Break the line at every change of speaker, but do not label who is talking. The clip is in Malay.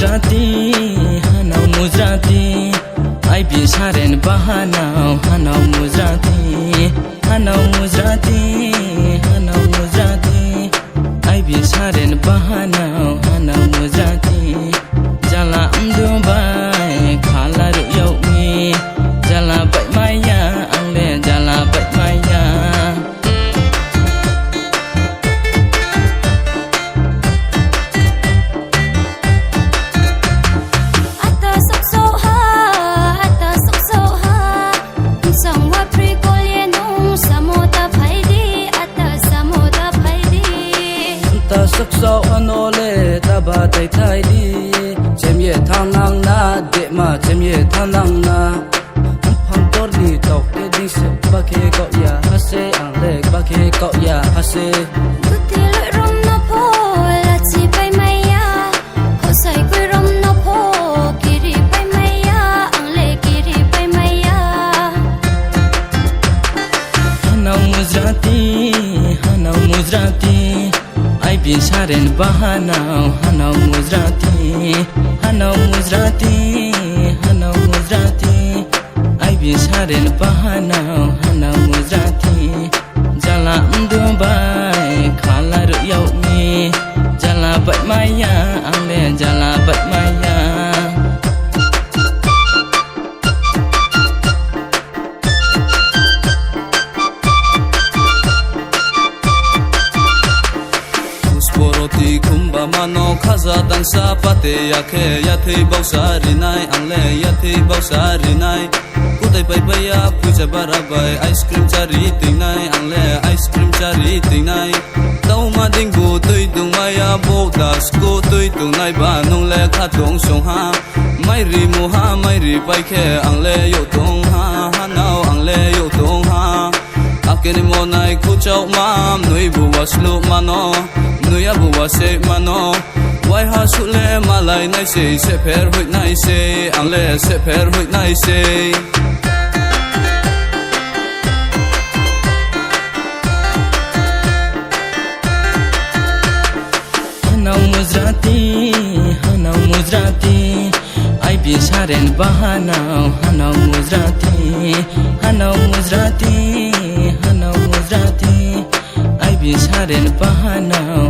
muzrati hanau muzrati ai bi saren bahanau hanau muzrati hanau muzrati hanau muzrati ai bi saren bahanau hanau muzrati jala amdubai khalaru yaumi jala bai maya angle jala bai maya
sắc sâu anole taba tay thay đi chém ye thang nang na de ma chém ye thang nang na phang tor đi tóc để đi se ba ke ko ya hase ang le ba ke ko ya hase
tuti loi rom na pho la chi pai mai ya ho sai koi rom na pho kiri pai mai ya ang le kiri pai mai ya
hanau muzrati ai bi saren bahanau hanau muzrati hanau muzrati hanau muzrati ai bi saren bahanau hanau muzrati jala amdubai khalaru yaumi jala bai maya angle jala bai maya
Boroti kumba mano khaza dansa pate yakhe yathi bausari nai angle yathi bausari nai kudai pai pai ya puja barabai ice cream chari tinai angle ice cream chari tinai tau ma dingbu tui tung maya bo das ko tui tung nai ba nong le kha tong song ha mai ri mo ha mai ri pai khe angle yo tong ha hanau angle yo tong ha akene mo nai khu chau mam nui bu waslu mano nuya buwa se mano wai ha su le malai nai se pher hui nai se ang le se pher hui nai se
hanau muzrati ai bi saren bahanau hanau muzrati hanau muzrati hanau muzrati ai bi saren bahanau